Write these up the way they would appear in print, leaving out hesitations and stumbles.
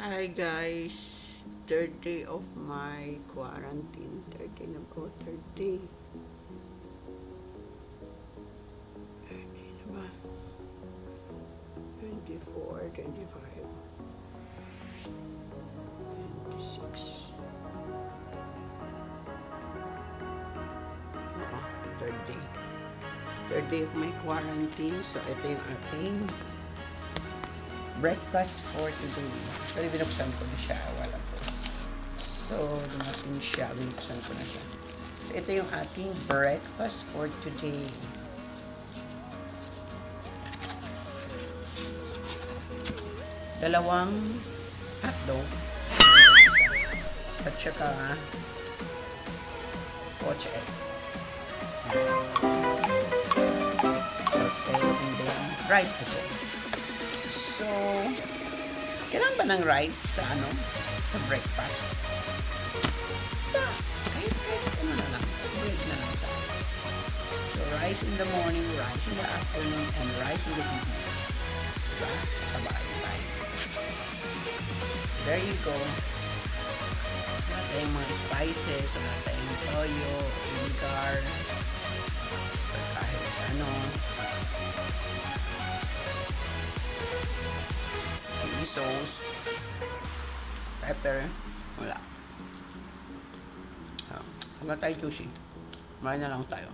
Hi guys, third day of my quarantine. Third day na ba? Third day. Third day na ba? 24, 25, 26. Oo, third day. Third day of my quarantine. So ito yung ating breakfast for today. Pero binuksan ko na siya. Wala po. So, dumating siya. Binuksan ko na siya. So, ito yung ating breakfast for today. Dalawang hotdog. At saka poached egg. Poached egg and then rice again. So, kailangan ba ng rice sa sa breakfast? Kahit ano na lang. Bread na lang sa akin. So, rice in the morning, rice in the afternoon, and rice in the evening. Diba? Kabay-bay. There you go. Wala tayong mga spices, wala tayong toyo, vinegar, or kahit chili sauce, pepper, wala. Wala tayo juicy. Kumain na lang tayo.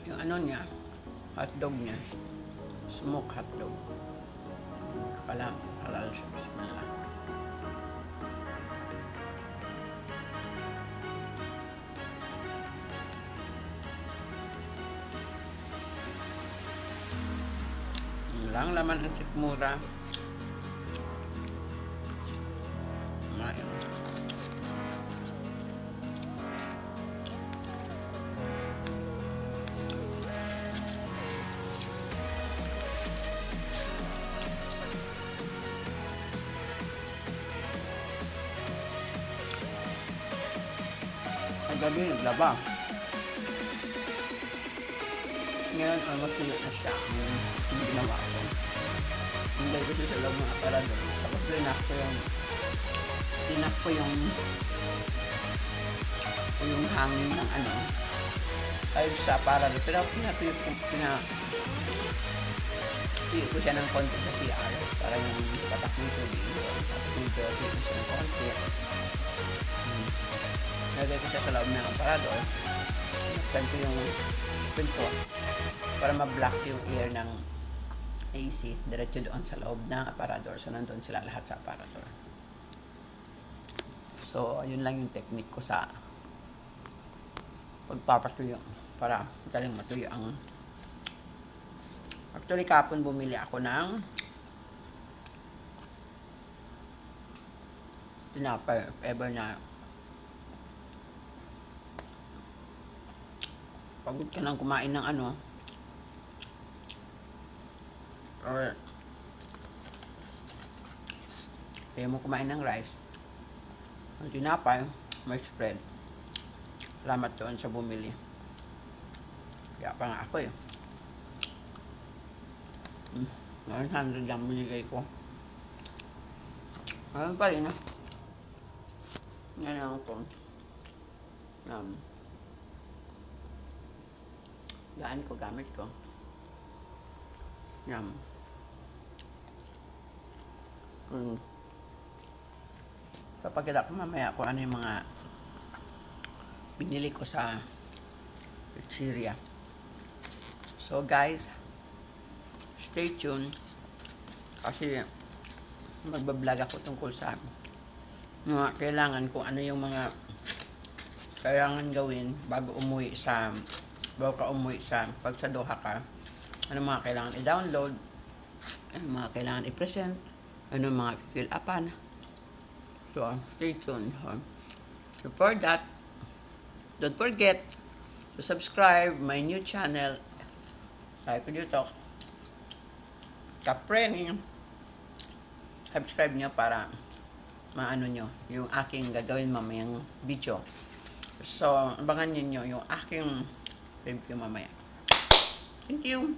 Yung niya, hotdog niya, smoked hotdog. Pala, halal siya. Bismillah. Lang laman ng sikmura. Ang gabi, laba. Ngayon, matuyo na siya. Yung ginawa ko. Hindi ko siya sa loob ng aparador. Tapos linak ko yung hangin ng ay sa aparador. Pero pinatuyo ko siya ng konti sa CR para yung patak ng tubig. Patak ng tubig ko siya ng konti. Nagay ko siya sa loob ng aparador. Nagsan ko yung pinto para ma-block yung air ng AC diretso doon sa loob ng aparador. So, nandun sila lahat sa aparador. So, yun lang yung technique ko sa pagpapatuyo para madaling matuyo ang. Actually, kapon bumili ako ng tinapay, ever na pagod ka nang kumain ng or kaya mo kumain ng rice, ang tinapay, may spread. Salamat doon sa bumili. Kaya pa nga ako 900 lang binigay ko. Ngayon pa rin Ngayon ako gaan ko, gamit ko. Papakita ko mamaya kung ano yung mga binili ko sa pizzeria. So guys, stay tuned kasi magbablog ako tungkol sa mga kailangan kung ano yung mga kailangan gawin bago ka umuwi sa pag sa Doha ka. Ano mga kailangan i-download, ano mga kailangan i-present, ano mga fill upan. So, stay tuned. So, for that, don't forget to subscribe my new channel. Sabi ko dito, Kapreni. Subscribe nyo para maano nyo yung aking gagawin mamayang video. So, abangan nyo yung aking review mamaya. Thank you.